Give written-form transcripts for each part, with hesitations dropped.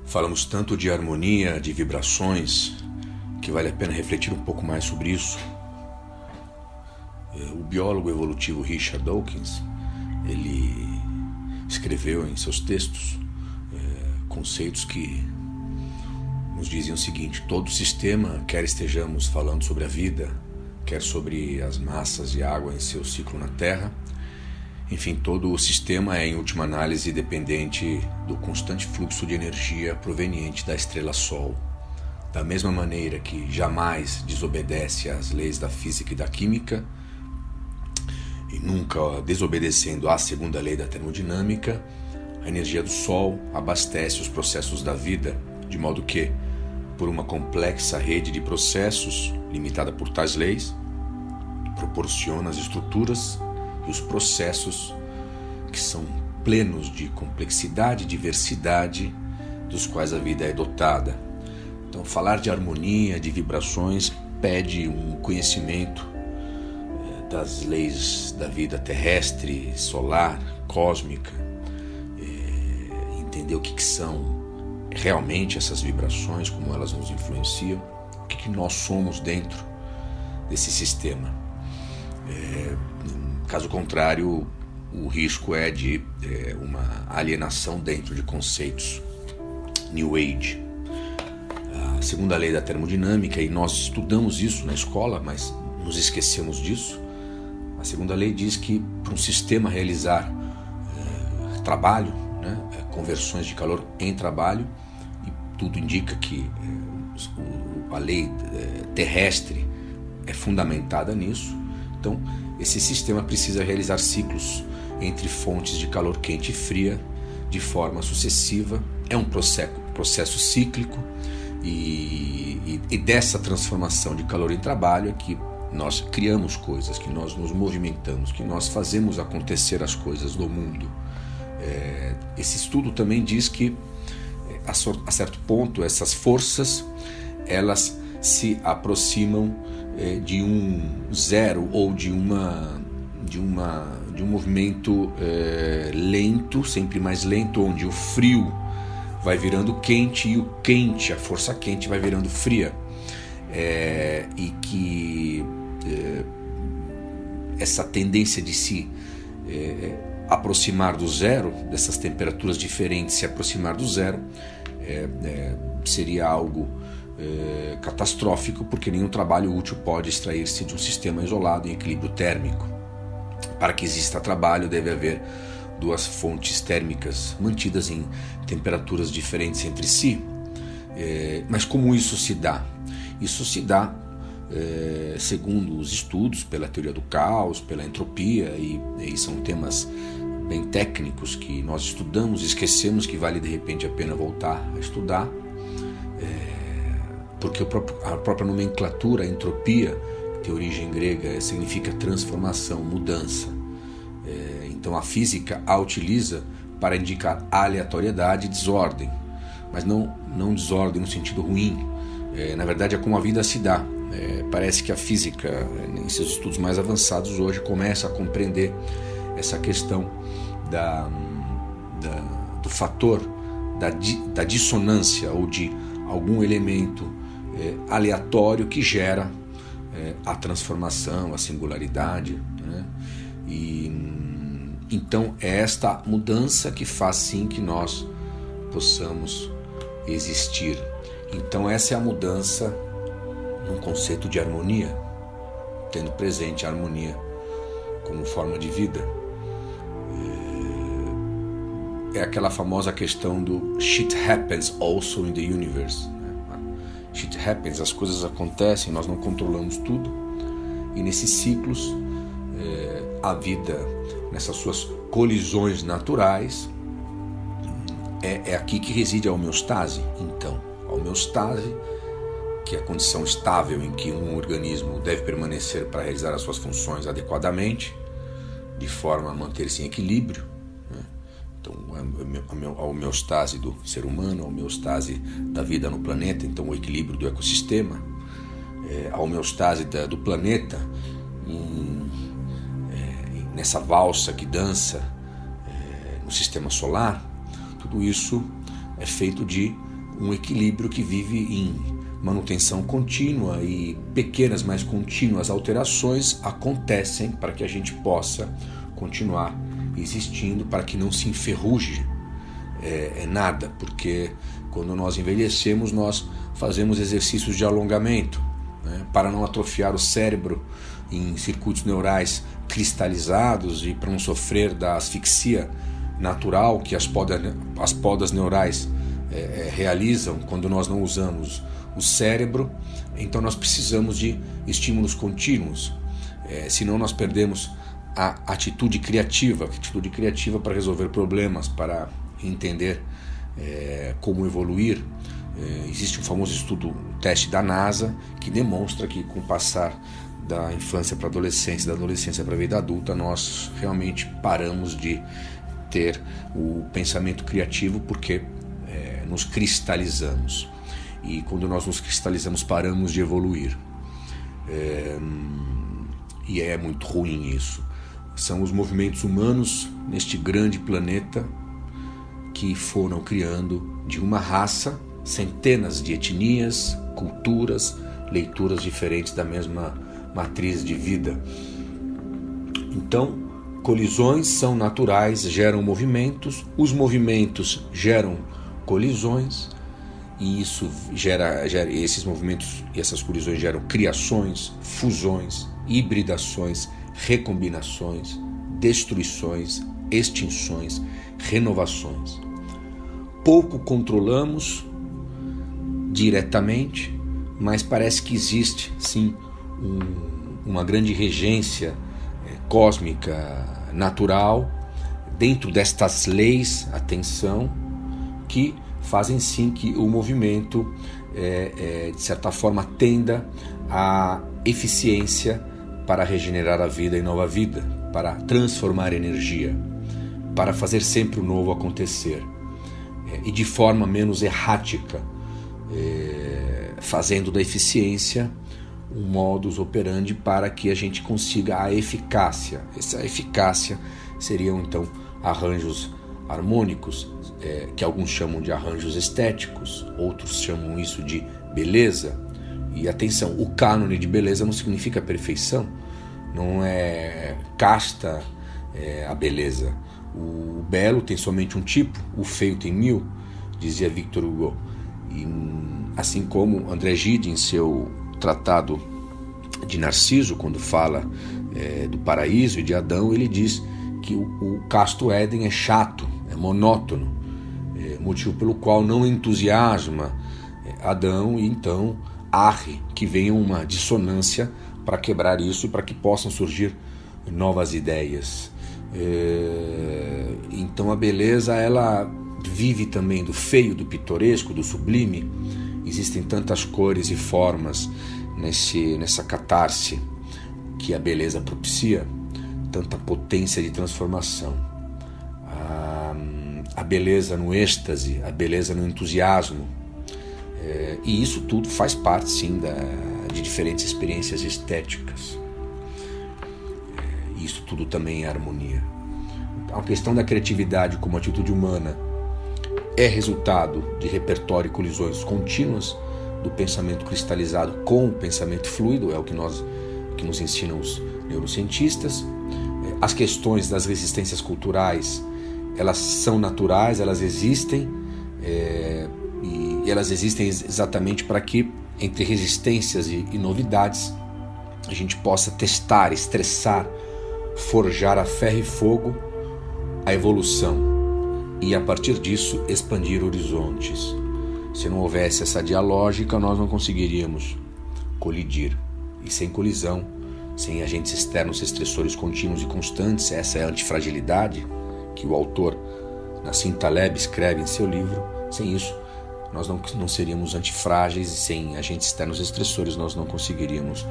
Falamos tanto de harmonia, de vibrações, que vale a pena refletir um pouco mais sobre isso. O biólogo evolutivo Richard Dawkins, ele escreveu em seus textos conceitos que nos dizem o seguinte: todo sistema, quer estejamos falando sobre a vida, quer sobre as massas de água em seu ciclo na Terra, enfim, todo o sistema é, em última análise, dependente do constante fluxo de energia proveniente da estrela Sol. Da mesma maneira que jamais desobedece às leis da física e da química, e nunca desobedecendo à segunda lei da termodinâmica, a energia do Sol abastece os processos da vida, de modo que, por uma complexa rede de processos, limitada por tais leis, proporciona as estruturas e os processos que são plenos de complexidade e diversidade dos quais a vida é dotada. Então, falar de harmonia, de vibrações, pede um conhecimento das leis da vida terrestre, solar, cósmica, entender o que são realmente essas vibrações, como elas nos influenciam, o que nós somos dentro desse sistema. Caso contrário, o risco é de uma alienação dentro de conceitos New Age. A segunda lei da termodinâmica, e nós estudamos isso na escola, mas nos esquecemos disso. A segunda lei diz que para um sistema realizar trabalho, conversões de calor em trabalho, e tudo indica que a lei terrestre é fundamentada nisso. Então, esse sistema precisa realizar ciclos entre fontes de calor quente e fria de forma sucessiva. É um processo cíclico e dessa transformação de calor em trabalho é que nós criamos coisas, que nós nos movimentamos, que nós fazemos acontecer as coisas do mundo. Esse estudo também diz que, a certo ponto, essas forças elas se aproximam de um zero ou de um movimento lento, sempre mais lento, onde o frio vai virando quente e o quente, a força quente, vai virando fria, e que essa tendência de se aproximar do zero, dessas temperaturas diferentes se aproximar do zero, seria algo catastrófico, porque nenhum trabalho útil pode extrair-se de um sistema isolado em equilíbrio térmico. Para que exista trabalho, deve haver duas fontes térmicas mantidas em temperaturas diferentes entre si. Mas como isso se dá? Isso se dá, segundo os estudos, pela teoria do caos, pela entropia, e são temas bem técnicos que nós estudamos e esquecemos que vale de repente a pena voltar a estudar, porque a própria nomenclatura, a entropia, que tem origem grega, significa transformação, mudança. Então a física a utiliza para indicar aleatoriedade e desordem, mas não desordem no sentido ruim. Na verdade é como a vida se dá. Parece que a física, em seus estudos mais avançados hoje, começa a compreender essa questão do fator da dissonância ou de algum elemento aleatório que gera a transformação, a singularidade, E então é esta mudança que faz sim que nós possamos existir. Então essa é a mudança num conceito de harmonia, tendo presente a harmonia como forma de vida. É aquela famosa questão do shit happens also in the universe. Shit happens, as coisas acontecem, nós não controlamos tudo, e nesses ciclos a vida, nessas suas colisões naturais, é aqui que reside a homeostase. Então, a homeostase, que é a condição estável em que um organismo deve permanecer para realizar as suas funções adequadamente, de forma a manter-se em equilíbrio, Então, a homeostase do ser humano, a homeostase da vida no planeta, então o equilíbrio do ecossistema, a homeostase do planeta nessa valsa que dança no sistema solar, Tudo isso é feito de um equilíbrio que vive em manutenção contínua, e pequenas, mas contínuas alterações acontecem para que a gente possa continuar existindo, para que não se enferruje nada, porque quando nós envelhecemos nós fazemos exercícios de alongamento, né, para não atrofiar o cérebro em circuitos neurais cristalizados e para não sofrer da asfixia natural que as podas neurais realizam quando nós não usamos o cérebro. Então nós precisamos de estímulos contínuos, senão nós perdemos a atitude criativa para resolver problemas, para entender como evoluir. Existe um famoso estudo, um teste da NASA, que demonstra que com o passar da infância para a adolescência, da adolescência para a vida adulta, nós realmente paramos de ter o pensamento criativo, porque nos cristalizamos. E quando nós nos cristalizamos, paramos de evoluir. E é muito ruim isso. São os movimentos humanos neste grande planeta que foram criando de uma raça centenas de etnias, culturas, leituras diferentes da mesma matriz de vida. Então, colisões são naturais, geram movimentos, os movimentos geram colisões, e isso gera esses movimentos e essas colisões geram criações, fusões, hibridações, recombinações, destruições, extinções, renovações. Pouco controlamos diretamente, mas parece que existe sim uma grande regência cósmica natural dentro destas leis, atenção, que fazem sim que o movimento de certa forma tenda à eficiência para regenerar a vida e nova vida, para transformar energia, para fazer sempre o novo acontecer, e de forma menos errática, fazendo da eficiência um modus operandi para que a gente consiga a eficácia. Essa eficácia seriam então arranjos harmônicos, que alguns chamam de arranjos estéticos, outros chamam isso de beleza. E atenção, o cânone de beleza não significa perfeição, não é casta a beleza. O belo tem somente um tipo, o feio tem 1000, dizia Victor Hugo. E, assim como André Gide, em seu tratado de Narciso, quando fala do paraíso e de Adão, ele diz que o casto Éden é chato, é monótono, motivo pelo qual não entusiasma Adão, e então arre que venha uma dissonância para quebrar isso e para que possam surgir novas ideias. Então a beleza, ela vive também do feio, do pitoresco, do sublime. Existem tantas cores e formas nessa catarse que a beleza propicia, tanta potência de transformação. A beleza no êxtase, a beleza no entusiasmo, e isso tudo faz parte sim de diferentes experiências estéticas. Isso tudo também é harmonia. A questão da criatividade como atitude humana é resultado de repertório e colisões contínuas do pensamento cristalizado com o pensamento fluido, é o que nos ensinam os neurocientistas. As questões das resistências culturais, elas são naturais, elas existem, e elas existem exatamente para que, entre resistências e novidades, a gente possa testar, estressar, forjar a ferro e fogo a evolução, e a partir disso expandir horizontes. Se não houvesse essa dialógica, nós não conseguiríamos colidir, e sem colisão, sem agentes externos estressores contínuos e constantes, essa é a antifragilidade que o autor Nassim Taleb escreve em seu livro. Sem isso, nós não seríamos antifrágeis, e sem agentes externos estressores nós não conseguiríamos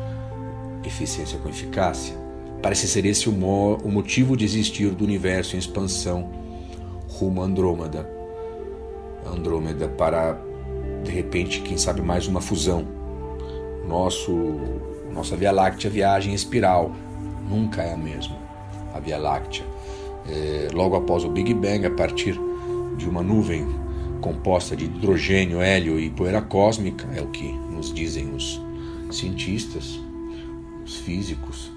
eficiência com eficácia. Parece ser esse o motivo de existir do universo em expansão rumo a Andrômeda. Andrômeda para, de repente, quem sabe mais uma fusão. Nossa Via Láctea viaja em espiral, nunca é a mesma. A Via Láctea, logo após o Big Bang, a partir de uma nuvem composta de hidrogênio, hélio e poeira cósmica, é o que nos dizem os cientistas, os físicos.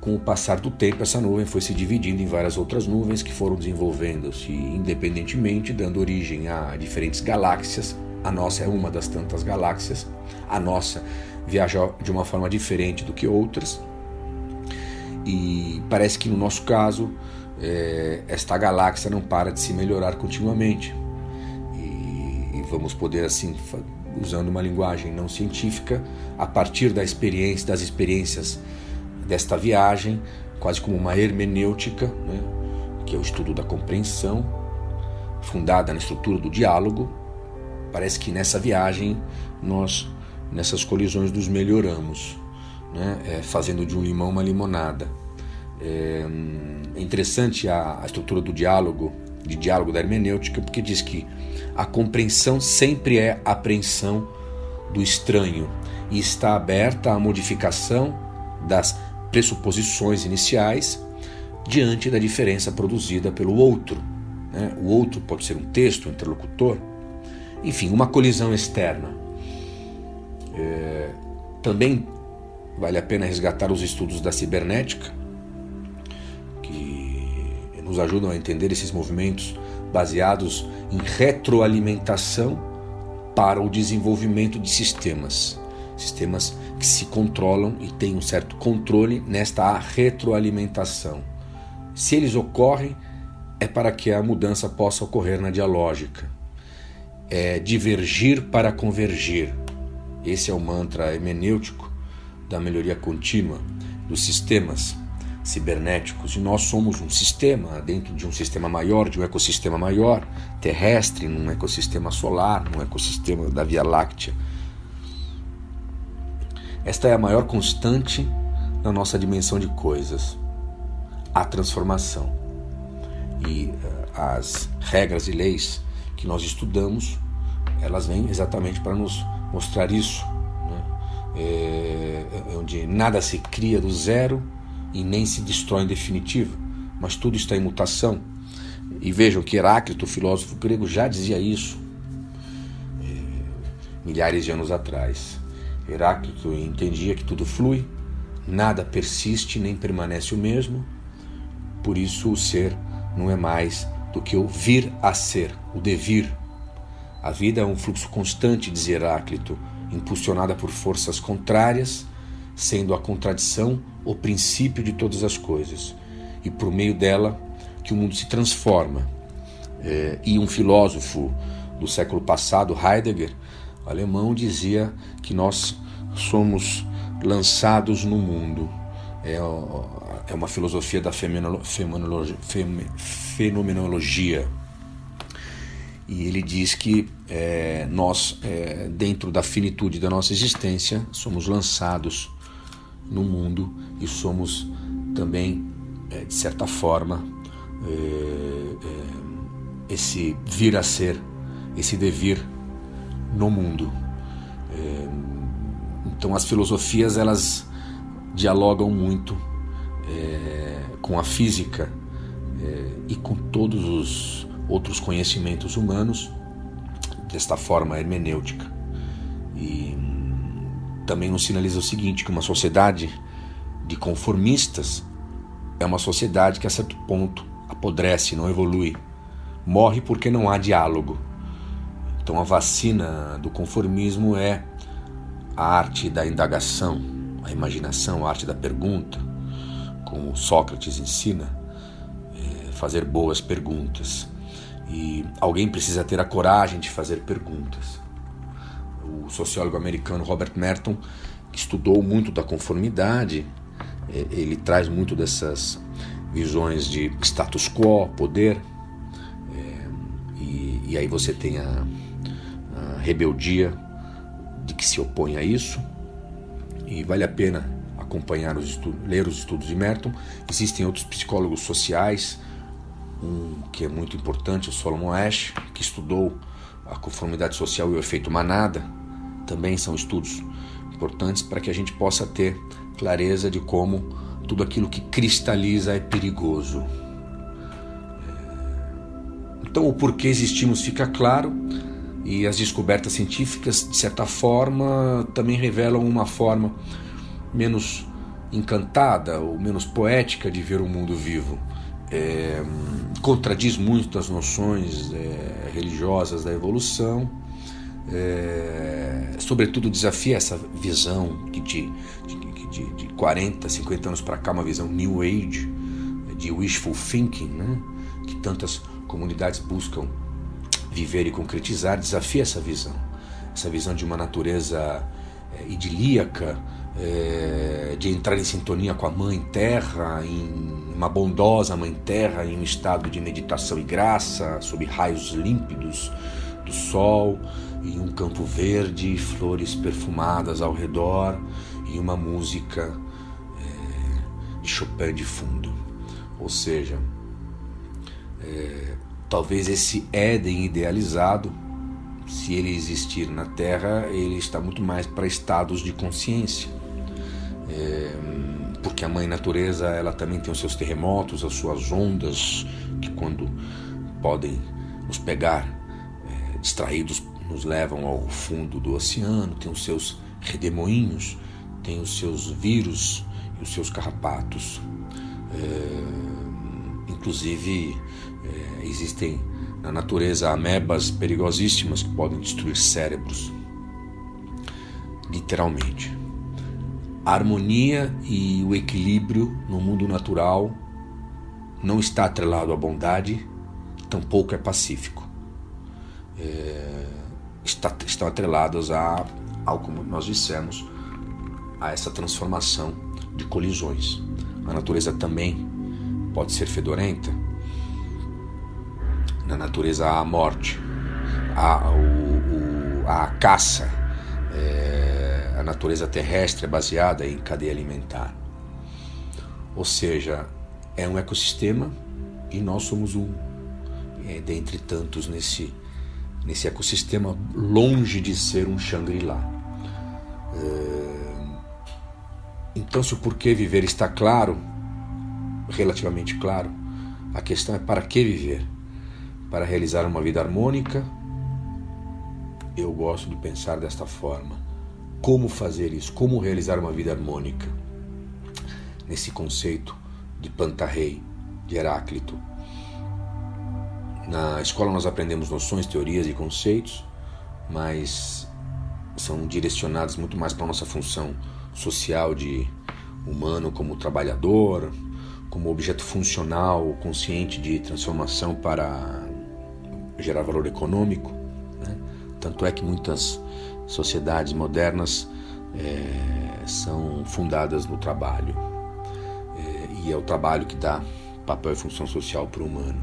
Com o passar do tempo, essa nuvem foi se dividindo em várias outras nuvens que foram desenvolvendo-se independentemente, dando origem a diferentes galáxias. A nossa é uma das tantas galáxias. A nossa viaja de uma forma diferente do que outras. E parece que no nosso caso, esta galáxia não para de se melhorar continuamente. E vamos poder, assim, usando uma linguagem não científica, a partir das experiências desta viagem, quase como uma hermenêutica, né, que é o estudo da compreensão, fundada na estrutura do diálogo. Parece que nessa viagem, nós, nessas colisões, nos melhoramos, né, fazendo de um limão uma limonada. É interessante a estrutura do diálogo da hermenêutica, porque diz que a compreensão sempre é a apreensão do estranho e está aberta à modificação das pressuposições iniciais diante da diferença produzida pelo outro, né? O outro pode ser um texto, um interlocutor, enfim, uma colisão externa. Também vale a pena resgatar os estudos da cibernética, que nos ajudam a entender esses movimentos baseados em retroalimentação para o desenvolvimento de sistemas que se controlam e têm um certo controle nesta retroalimentação. Se eles ocorrem, é para que a mudança possa ocorrer na dialógica. É divergir para convergir. Esse é o mantra hermenêutico da melhoria contínua dos sistemas cibernéticos. E nós somos um sistema dentro de um sistema maior, de um ecossistema maior, terrestre, num ecossistema solar, num ecossistema da Via Láctea. Esta é a maior constante na nossa dimensão de coisas, a transformação. E as regras e leis que nós estudamos, elas vêm exatamente para nos mostrar isso, né? Onde nada se cria do zero e nem se destrói em definitivo, mas tudo está em mutação. E vejam que Heráclito, o filósofo grego, já dizia isso milhares de anos atrás. Heráclito entendia que tudo flui, nada persiste nem permanece o mesmo, por isso o ser não é mais do que o vir a ser, o devir. A vida é um fluxo constante, dizia Heráclito, impulsionada por forças contrárias, sendo a contradição o princípio de todas as coisas, e por meio dela que o mundo se transforma. E um filósofo do século passado, Heidegger, alemão, dizia que nós somos lançados no mundo. É uma filosofia da fenomenologia. E ele diz que nós, dentro da finitude da nossa existência, somos lançados no mundo e somos também, de certa forma, esse vir a ser, esse devir no mundo. Então as filosofias, elas dialogam muito com a física e com todos os outros conhecimentos humanos desta forma hermenêutica. E também nos sinaliza o seguinte, que uma sociedade de conformistas é uma sociedade que a certo ponto apodrece, não evolui, morre porque não há diálogo. Então a vacina do conformismo é a arte da indagação, a imaginação, a arte da pergunta, como Sócrates ensina, fazer boas perguntas. E alguém precisa ter a coragem de fazer perguntas. O sociólogo americano Robert Merton, que estudou muito da conformidade, ele traz muito dessas visões de status quo, poder, e aí você tem a rebeldia de que se opõe a isso, e vale a pena acompanhar ler os estudos de Merton. Existem outros psicólogos sociais, um que é muito importante, o Solomon Asch, que estudou a conformidade social e o efeito manada. Também são estudos importantes para que a gente possa ter clareza de como tudo aquilo que cristaliza é perigoso. Então Então o porquê existimos fica claro, e as descobertas científicas, de certa forma, também revelam uma forma menos encantada ou menos poética de ver o mundo vivo. Contradiz muito das noções religiosas da evolução, sobretudo desafia essa visão que de 40, 50 anos para cá, uma visão New Age, de wishful thinking, né? Que tantas comunidades buscam viver e concretizar, desafia essa visão de uma natureza idilíaca, de entrar em sintonia com a Mãe Terra, em uma bondosa Mãe Terra, em um estado de meditação e graça, sob raios límpidos do sol, em um campo verde, flores perfumadas ao redor e uma música de Chopin de fundo. Ou seja, talvez esse Éden idealizado, se ele existir na Terra, ele está muito mais para estados de consciência, porque a Mãe Natureza, ela também tem os seus terremotos, as suas ondas, que quando podem nos pegar distraídos, nos levam ao fundo do oceano, tem os seus redemoinhos, tem os seus vírus e os seus carrapatos. Inclusive, existem na natureza amebas perigosíssimas que podem destruir cérebros, literalmente. A harmonia e o equilíbrio no mundo natural não está atrelado à bondade, tampouco é pacífico. Estão atrelados ao, como nós dissemos, a essa transformação de colisões. A natureza também pode ser fedorenta. Na natureza há a morte, há a caça. A natureza terrestre é baseada em cadeia alimentar. Ou seja, é um ecossistema e nós somos um dentre tantos nesse ecossistema, longe de ser um Shangri-La. Então, se o porquê viver está claro, relativamente claro, a questão é para que viver? Para realizar uma vida harmônica? Eu gosto de pensar desta forma. Como fazer isso? Como realizar uma vida harmônica? Nesse conceito de Pantarrei, de Heráclito. Na escola nós aprendemos noções, teorias e conceitos, mas são direcionados muito mais para a nossa função social de humano como trabalhador, como objeto funcional, consciente de transformação para gerar valor econômico, né? Tanto é que muitas sociedades modernas são fundadas no trabalho, e é o trabalho que dá papel e função social para o humano.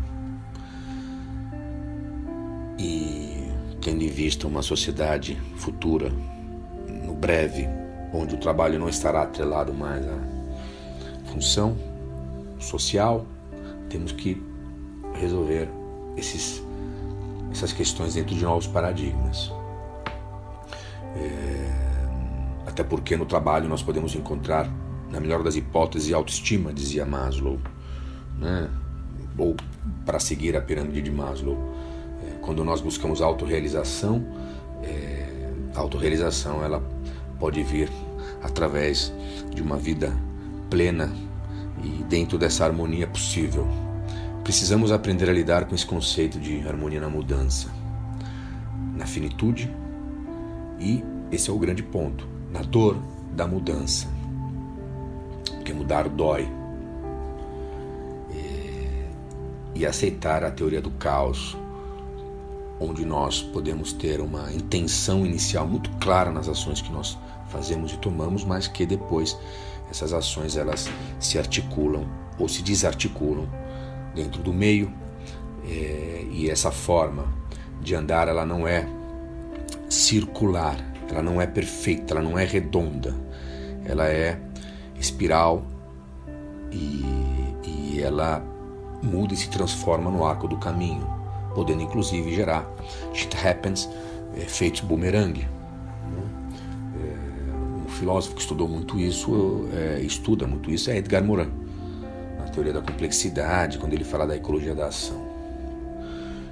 E tendo em vista uma sociedade futura, no breve, onde o trabalho não estará atrelado mais à função social, temos que resolver essas questões dentro de novos paradigmas. Até porque no trabalho nós podemos encontrar, na melhor das hipóteses, autoestima, dizia Maslow, né? Ou, para seguir a pirâmide de Maslow, quando nós buscamos autorrealização, a autorrealização ela pode vir através de uma vida plena e dentro dessa harmonia possível. Precisamos aprender a lidar com esse conceito de harmonia na mudança, na finitude, e esse é o grande ponto, na dor da mudança, porque mudar dói, e aceitar a teoria do caos, onde nós podemos ter uma intenção inicial muito clara nas ações que nós fazemos e tomamos, mas que depois essas ações elas se articulam ou se desarticulam dentro do meio, e essa forma de andar ela não é circular, ela não é perfeita, ela não é redonda, ela é espiral, e ela muda e se transforma no arco do caminho, podendo inclusive gerar shit happens, efeitos bumerangue. Um filósofo que estudou muito isso, estuda muito isso, é Edgar Morin, na teoria da complexidade, quando ele fala da ecologia da ação.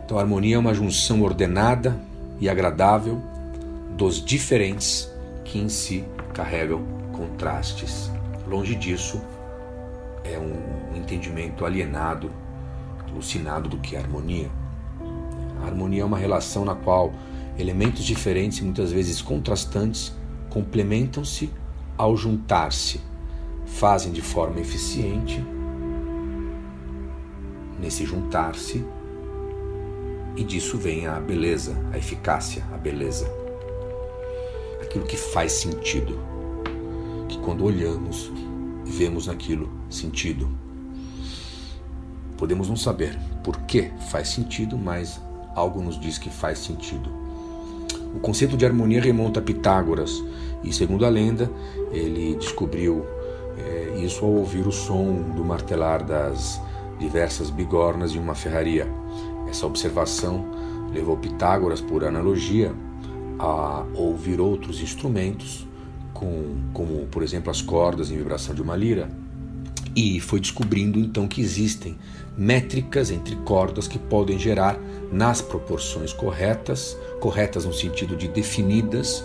Então Então a harmonia é uma junção ordenada e agradável dos diferentes que em si carregam contrastes. Longe disso é um entendimento alienado, alucinado do que é harmonia. A harmonia é uma relação na qual elementos diferentes e muitas vezes contrastantes complementam-se ao juntar-se, fazem de forma eficiente nesse juntar-se, e disso vem a beleza, a eficácia, a beleza. Aquilo que faz sentido, que quando olhamos, vemos naquilo sentido. Podemos não saber por que faz sentido, mas algo nos diz que faz sentido. O conceito de harmonia remonta a Pitágoras e, segundo a lenda, ele descobriu isso ao ouvir o som do martelar das diversas bigornas de uma ferraria. Essa observação levou Pitágoras, por analogia, a ouvir outros instrumentos, como, por exemplo, as cordas em vibração de uma lira, e foi descobrindo então que existem métricas entre cordas que podem gerar nas proporções corretas no sentido de definidas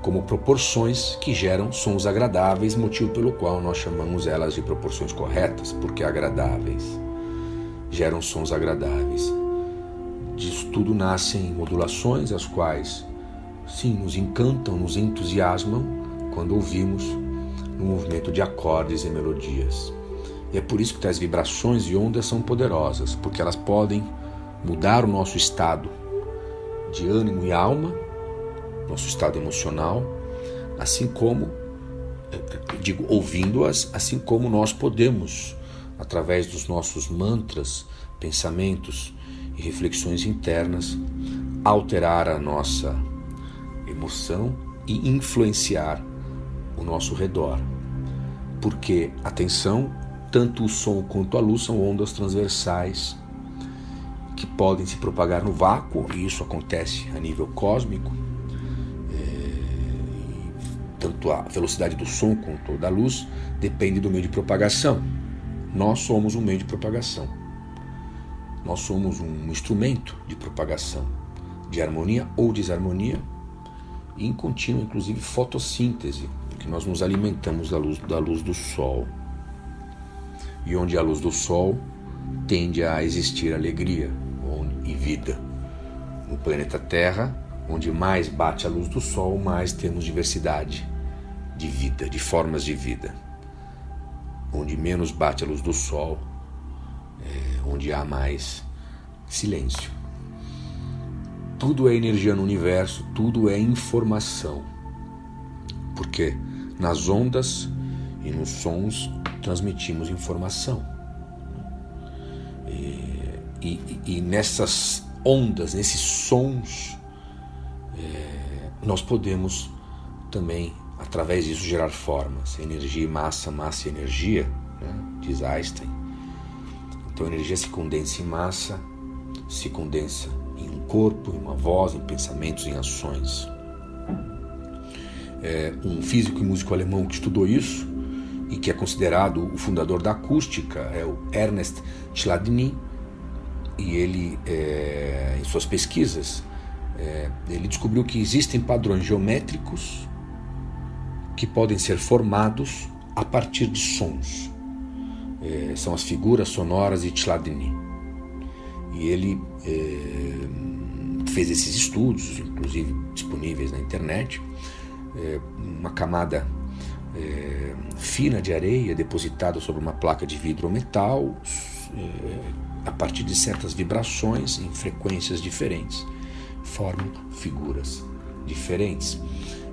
como proporções que geram sons agradáveis, motivo pelo qual nós chamamos elas de proporções corretas, porque agradáveis geram sons agradáveis. Disso tudo nascem modulações, as quais, sim, nos encantam, nos entusiasmam quando ouvimos no movimento de acordes e melodias. E é por isso que tais vibrações e ondas são poderosas, porque elas podem mudar o nosso estado de ânimo e alma, nosso estado emocional, assim como, ouvindo-as, assim como nós podemos, através dos nossos mantras, pensamentos e reflexões internas, alterar a nossa emoção e influenciar o nosso redor. Porque, atenção, tanto o som quanto a luz são ondas transversais que podem se propagar no vácuo, e isso acontece a nível cósmico. Tanto a velocidade do som quanto da luz depende do meio de propagação. Nós somos um meio de propagação. Nós somos um instrumento de propagação, de harmonia ou desarmonia, e em contínua, inclusive, fotossíntese, porque nós nos alimentamos da luz do sol. E onde há luz do sol, tende a existir alegria e vida. No planeta Terra, onde mais bate a luz do sol, mais temos diversidade de vida, de formas de vida. Onde menos bate a luz do sol, onde há mais silêncio. Tudo é energia no universo, tudo é informação. Porque nas ondas e nos sons transmitimos informação. E nessas ondas, nesses sons, nós podemos também, através disso, gerar formas. Energia e massa, massa e energia, né? Diz Einstein. Então a energia se condensa em massa, se condensa em um corpo, em uma voz, em pensamentos, em ações. Um físico e músico alemão que estudou isso e que é considerado o fundador da acústica é o Ernst Chladni, e ele, em suas pesquisas, ele descobriu que existem padrões geométricos que podem ser formados a partir de sons. São as figuras sonoras de Chladni. E ele fez esses estudos, inclusive disponíveis na internet. Uma camada fina de areia depositada sobre uma placa de vidro ou metal, a partir de certas vibrações em frequências diferentes, formam figuras diferentes.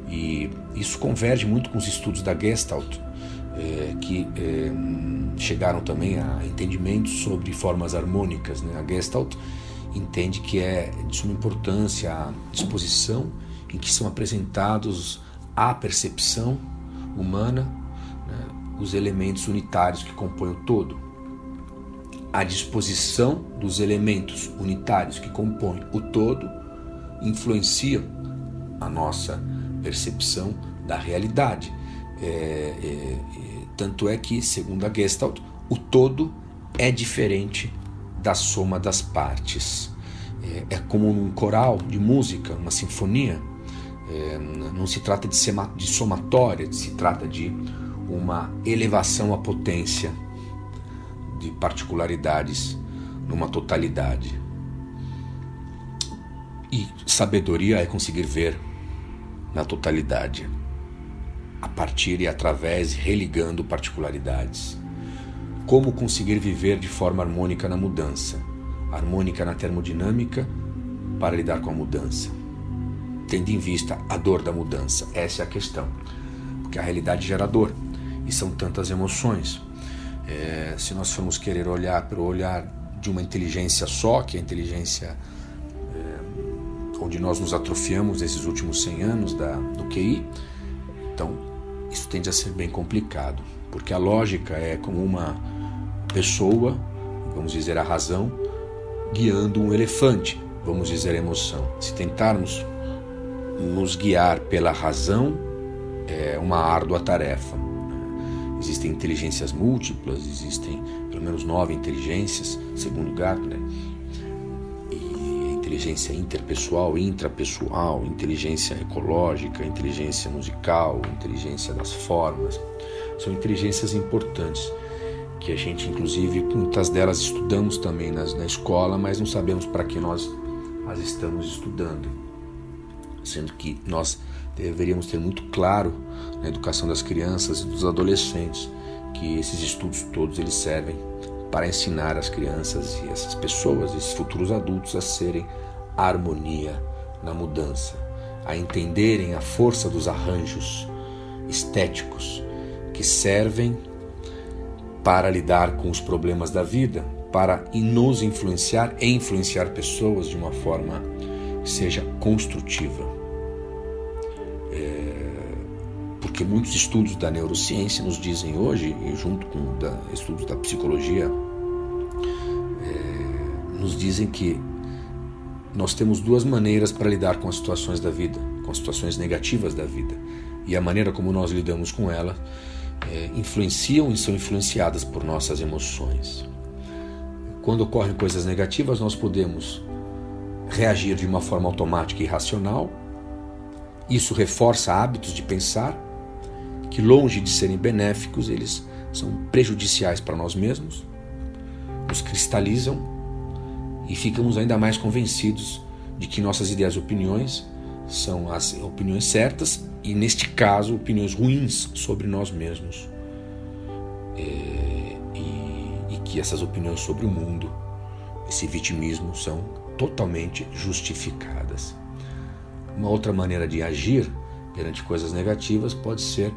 E isso converge muito com os estudos da Gestalt, que chegaram também a entendimentos sobre formas harmônicas, né? A Gestalt entende que é de suma importância a disposição em que são apresentados à percepção humana, né, os elementos unitários que compõem o todo. A disposição dos elementos unitários que compõem o todo influenciam a nossa percepção da realidade. Tanto é que, segundo a Gestalt, o todo é diferente da soma das partes. É como um coral de música, uma sinfonia. Não se trata de somatória, se trata de uma elevação à potência de particularidades numa totalidade. E sabedoria é conseguir ver na totalidade, a partir e através, religando particularidades. Como conseguir viver de forma harmônica na mudança, harmônica na termodinâmica, para lidar com a mudança, tendo em vista a dor da mudança. Essa é a questão, porque a realidade gera dor, e são tantas emoções. Se nós formos querer olhar para o olhar de uma inteligência só, que é a inteligência onde nós nos atrofiamos nesses últimos 100 anos do QI, então isso tende a ser bem complicado, porque a lógica é como uma pessoa, vamos dizer a razão, guiando um elefante, vamos dizer a emoção. Se tentarmos nos guiar pela razão, é uma árdua tarefa. Existem inteligências múltiplas, existem pelo menos 9 inteligências, segundo Gartner, e inteligência interpessoal, intrapessoal, inteligência ecológica, inteligência musical, inteligência das formas. São inteligências importantes, que a gente, inclusive, muitas delas estudamos também na escola, mas não sabemos para que nós as estamos estudando. Sendo que nós deveríamos ter muito claro na educação das crianças e dos adolescentes que esses estudos todos eles servem para ensinar as crianças e essas pessoas, esses futuros adultos, a serem a harmonia na mudança, a entenderem a força dos arranjos estéticos que servem para lidar com os problemas da vida, para nos influenciar e influenciar pessoas de uma forma que seja construtiva. Porque muitos estudos da neurociência nos dizem hoje, e junto com estudos da psicologia, nos dizem que nós temos 2 maneiras para lidar com as situações da vida, com as situações negativas da vida. E a maneira como nós lidamos com elas influenciam e são influenciadas por nossas emoções. Quando ocorrem coisas negativas, nós podemos reagir de uma forma automática e irracional. Isso reforça hábitos de pensar que, longe de serem benéficos, eles são prejudiciais para nós mesmos, nos cristalizam e ficamos ainda mais convencidos de que nossas ideias e opiniões são as opiniões certas e, neste caso, opiniões ruins sobre nós mesmos. E que essas opiniões sobre o mundo, esse vitimismo, são totalmente justificadas. Uma outra maneira de agir perante coisas negativas pode ser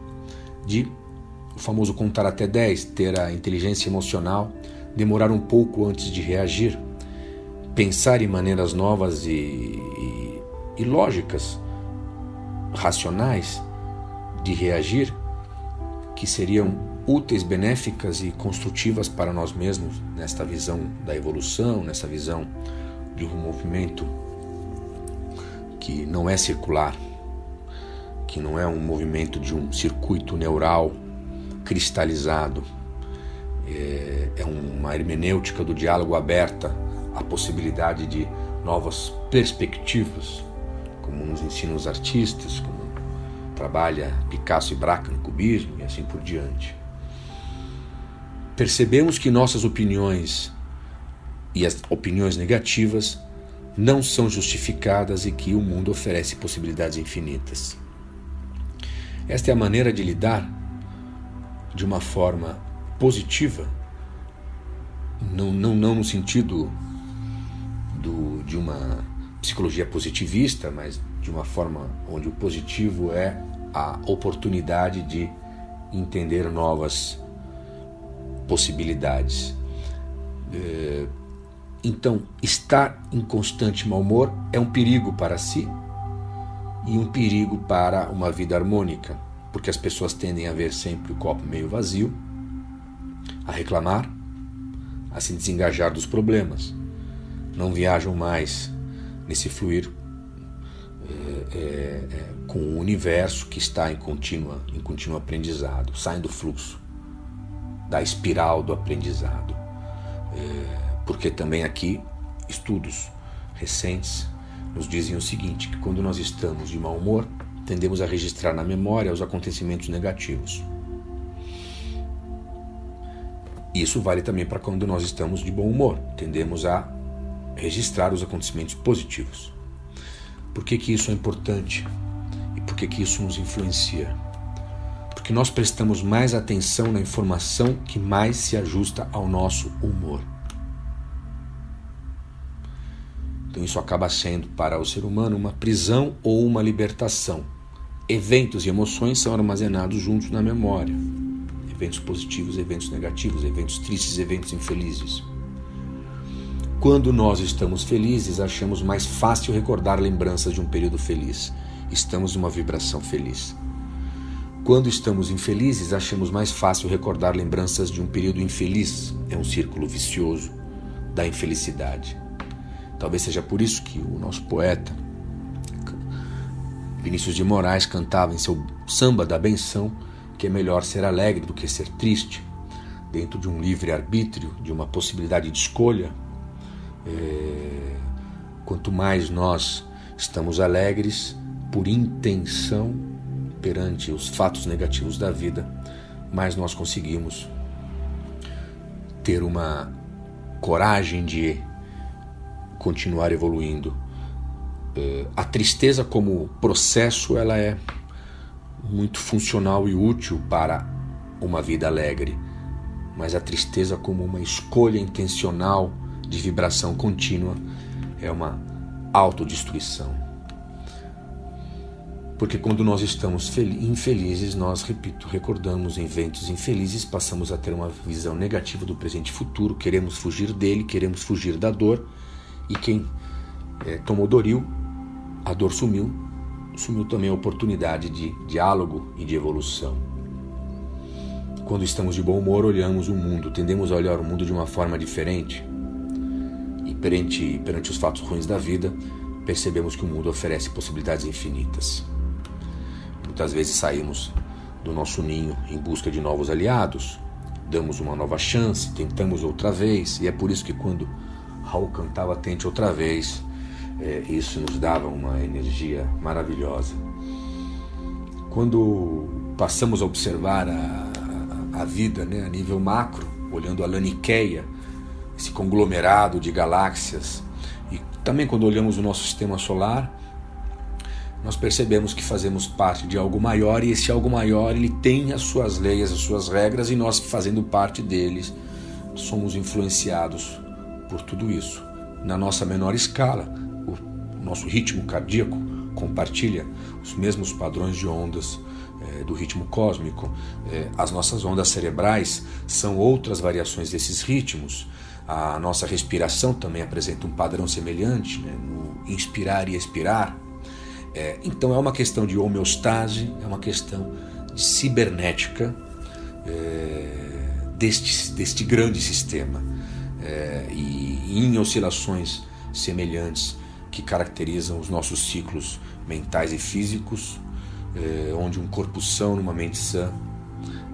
o famoso contar até 10, ter a inteligência emocional, demorar um pouco antes de reagir, pensar em maneiras novas e lógicas, racionais de reagir, que seriam úteis, benéficas e construtivas para nós mesmos, nesta visão da evolução, nessa visão de um movimento que não é circular, que não é um movimento de um circuito neural cristalizado, é uma hermenêutica do diálogo aberta à possibilidade de novas perspectivas, como nos ensinam os artistas, como trabalha Picasso e Braque no cubismo e assim por diante. Percebemos que nossas opiniões e as opiniões negativas não são justificadas e que o mundo oferece possibilidades infinitas. Esta é a maneira de lidar de uma forma positiva, não no sentido de uma psicologia positivista, mas de uma forma onde o positivo é a oportunidade de entender novas possibilidades. Então, estar em constante mau humor é um perigo para si e um perigo para uma vida harmônica, porque as pessoas tendem a ver sempre o copo meio vazio, a reclamar, a se desengajar dos problemas, não viajam mais nesse fluir com o universo que está em contínuo aprendizado, saem do fluxo, da espiral do aprendizado. Porque também aqui, estudos recentes nos dizem o seguinte, que quando nós estamos de mau humor, tendemos a registrar na memória os acontecimentos negativos. Isso vale também para quando nós estamos de bom humor, tendemos a registrar os acontecimentos positivos. Por que isso é importante? E por que isso nos influencia? Porque nós prestamos mais atenção na informação que mais se ajusta ao nosso humor. Então isso acaba sendo para o ser humano uma prisão ou uma libertação. Eventos e emoções são armazenados juntos na memória. Eventos positivos, eventos negativos, eventos tristes, eventos infelizes. Quando nós estamos felizes, achamos mais fácil recordar lembranças de um período feliz. Estamos numa vibração feliz. Quando estamos infelizes, achamos mais fácil recordar lembranças de um período infeliz. É um círculo vicioso da infelicidade. Talvez seja por isso que o nosso poeta Vinícius de Moraes cantava em seu Samba da Benção que é melhor ser alegre do que ser triste, dentro de um livre-arbítrio, de uma possibilidade de escolha. Quanto mais nós estamos alegres por intenção perante os fatos negativos da vida, mais nós conseguimos ter uma coragem de continuar evoluindo. A tristeza como processo, ela é muito funcional e útil para uma vida alegre, mas a tristeza como uma escolha intencional de vibração contínua é uma autodestruição. Porque quando nós estamos infelizes, nós, repito, recordamos eventos infelizes, passamos a ter uma visão negativa do presente e futuro, queremos fugir dele, queremos fugir da dor, e quem tomou Doril, a dor sumiu também a oportunidade de diálogo e de evolução. Quando estamos de bom humor, olhamos o mundo, tendemos a olhar o mundo de uma forma diferente, e perante os fatos ruins da vida, percebemos que o mundo oferece possibilidades infinitas. Muitas vezes saímos do nosso ninho em busca de novos aliados, damos uma nova chance, tentamos outra vez, e é por isso que quando Raul cantava Tente Outra Vez, isso nos dava uma energia maravilhosa. Quando passamos a observar a vida, a nível macro, olhando a Laniqueia, esse conglomerado de galáxias, e também quando olhamos o nosso sistema solar, nós percebemos que fazemos parte de algo maior, e esse algo maior ele tem as suas leis, as suas regras, e nós, fazendo parte deles, somos influenciados por tudo isso. Na nossa menor escala, o nosso ritmo cardíaco compartilha os mesmos padrões de ondas do ritmo cósmico. As nossas ondas cerebrais são outras variações desses ritmos. A nossa respiração também apresenta um padrão semelhante, no inspirar e expirar. Então é uma questão de homeostase, é uma questão de cibernética deste grande sistema, e em oscilações semelhantes que caracterizam os nossos ciclos mentais e físicos, onde um corpo são numa mente sã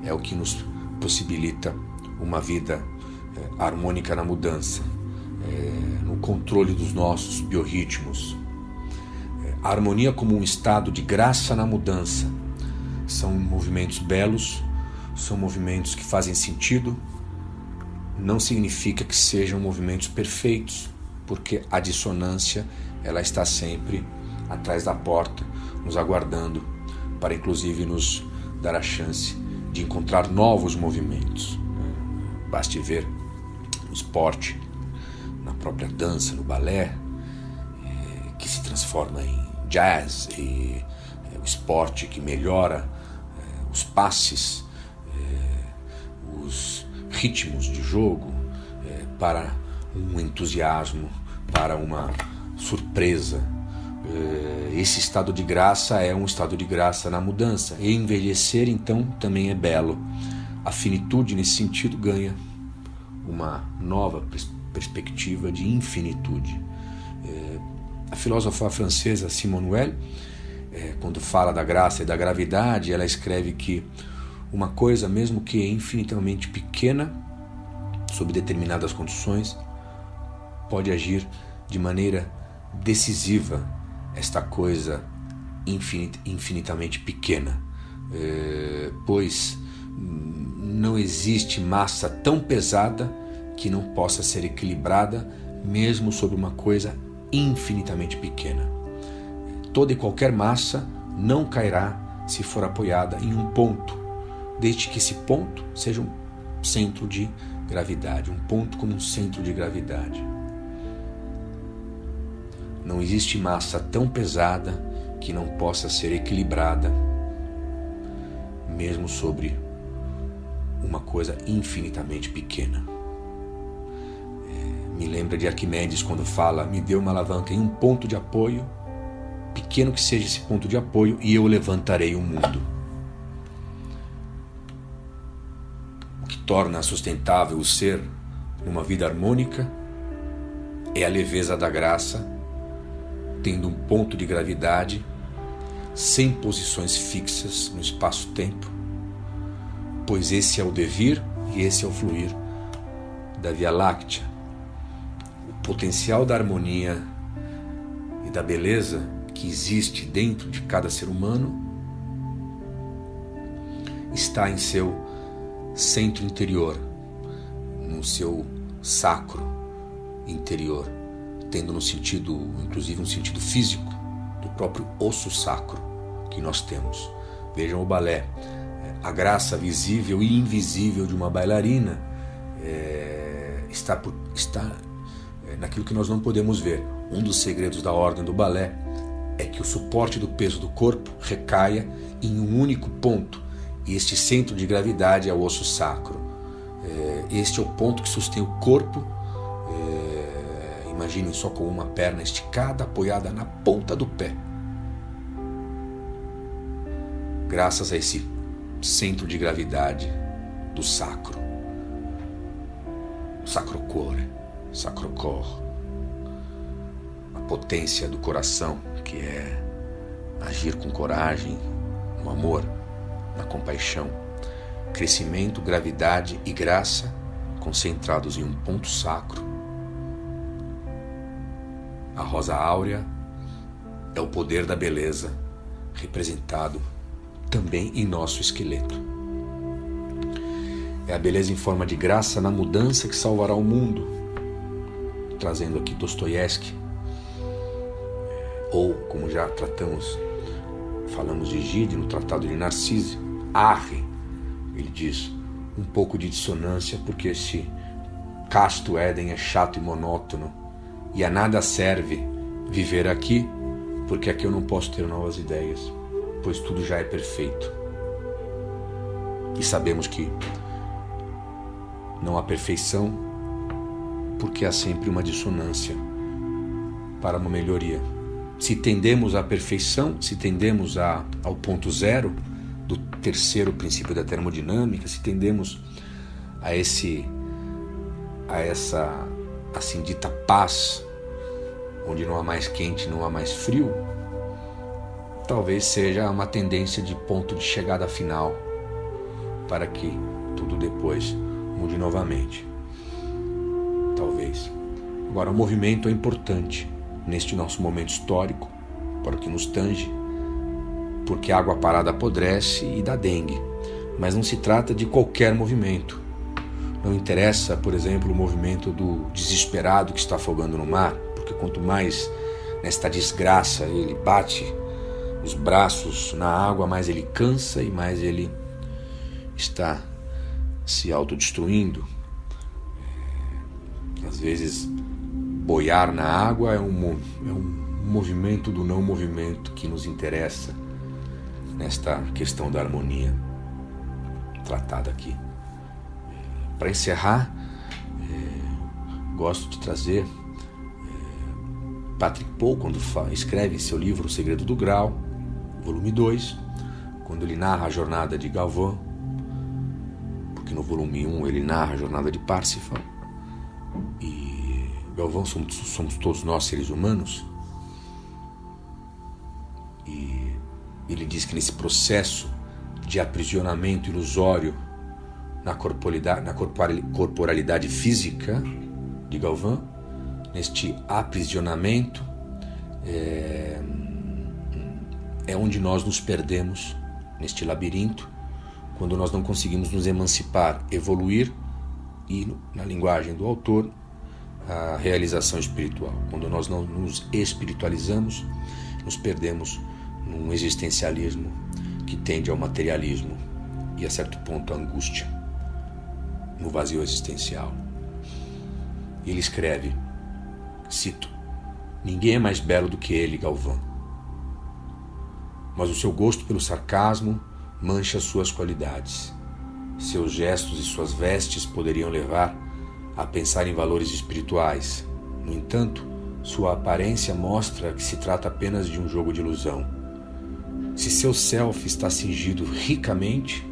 é o que nos possibilita uma vida harmônica na mudança, no controle dos nossos biorritmos. A harmonia como um estado de graça na mudança. São movimentos belos, são movimentos que fazem sentido. Não significa que sejam movimentos perfeitos, porque a dissonância ela está sempre atrás da porta, nos aguardando, para inclusive nos dar a chance de encontrar novos movimentos. Baste ver no esporte, na própria dança, no balé, que se transforma em jazz, e o esporte que melhora os passes, os ritmos de jogo, para um entusiasmo, para uma surpresa. Esse estado de graça é um estado de graça na mudança. E envelhecer, então, também é belo. A finitude, nesse sentido, ganha uma nova perspectiva de infinitude. A filósofa francesa Simone Weil, quando fala da graça e da gravidade, ela escreve que uma coisa, mesmo que infinitamente pequena, sob determinadas condições, pode agir de maneira decisiva esta coisa infinitamente pequena, pois não existe massa tão pesada que não possa ser equilibrada mesmo sobre uma coisa infinitamente pequena. Toda e qualquer massa não cairá se for apoiada em um ponto, desde que esse ponto seja um centro de gravidade, um ponto como um centro de gravidade. Não existe massa tão pesada que não possa ser equilibrada, mesmo sobre uma coisa infinitamente pequena. Me lembra de Arquimedes quando fala: me dê uma alavanca em um ponto de apoio, pequeno que seja esse ponto de apoio, e eu levantarei o mundo. O que torna sustentável o ser numa vida harmônica é a leveza da graça, tendo um ponto de gravidade, sem posições fixas no espaço-tempo, pois esse é o devir e esse é o fluir da Via Láctea. O potencial da harmonia e da beleza que existe dentro de cada ser humano está em seu centro interior, no seu sacro interior, tendo no sentido, inclusive um sentido físico, do próprio osso sacro que nós temos. Vejam o balé. A graça visível e invisível de uma bailarina está naquilo que nós não podemos ver. Um dos segredos da ordem do balé é que o suporte do peso do corpo recaia em um único ponto, e este centro de gravidade é o osso sacro. Este é o ponto que sustém o corpo. Imaginem só com uma perna esticada, apoiada na ponta do pé. Graças a esse centro de gravidade do sacro, sacrocore, a potência do coração, que é agir com coragem, no amor, na compaixão, crescimento, gravidade e graça concentrados em um ponto sacro. A rosa áurea é o poder da beleza, representado também em nosso esqueleto. É a beleza em forma de graça na mudança que salvará o mundo, trazendo aqui Dostoiévski, ou, como já falamos de Gide no Tratado de Narcisse, Arre, ele diz, um pouco de dissonância, porque esse casto Éden é chato e monótono, e a nada serve viver aqui, porque aqui eu não posso ter novas ideias, pois tudo já é perfeito. E sabemos que não há perfeição, porque há sempre uma dissonância para uma melhoria. Se tendemos à perfeição, se tendemos ao ponto zero do terceiro princípio da termodinâmica, se tendemos a essa assim dita paz, onde não há mais quente, não há mais frio, talvez seja uma tendência de ponto de chegada final, para que tudo depois mude novamente. Talvez. Agora, o movimento é importante neste nosso momento histórico, para o que nos tange, porque a água parada apodrece e dá dengue, mas não se trata de qualquer movimento. Não interessa, por exemplo, o movimento do desesperado que está afogando no mar, porque quanto mais nesta desgraça ele bate os braços na água, mais ele cansa e mais ele está se autodestruindo. Às vezes, boiar na água é um movimento do não movimento que nos interessa nesta questão da harmonia tratada aqui. Para encerrar, gosto de trazer Patrick Paul, quando escreve seu livro O Segredo do Grau, volume 2, quando ele narra a jornada de Galvão, porque no volume 1 ele narra a jornada de Parsifal, e Galvão somos todos nós seres humanos, e ele diz que nesse processo de aprisionamento ilusório na corporalidade física de Galvão, neste aprisionamento, é onde nós nos perdemos, neste labirinto, quando nós não conseguimos nos emancipar, evoluir e, na linguagem do autor, a realização espiritual. Quando nós não nos espiritualizamos, nos perdemos num existencialismo que tende ao materialismo e, a certo ponto, à angústia, no vazio existencial. Ele escreve, cito: "Ninguém é mais belo do que ele, Galvão. Mas o seu gosto pelo sarcasmo mancha suas qualidades. Seus gestos e suas vestes poderiam levar a pensar em valores espirituais. No entanto, sua aparência mostra que se trata apenas de um jogo de ilusão. Se seu self está cingido ricamente,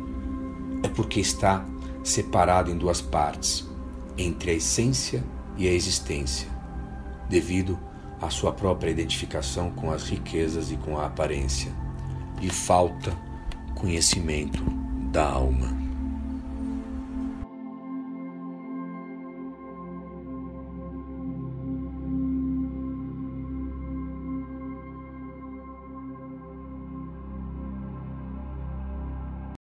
é porque está separado em duas partes, entre a essência e a existência, devido à sua própria identificação com as riquezas e com a aparência. Lhe falta conhecimento da alma."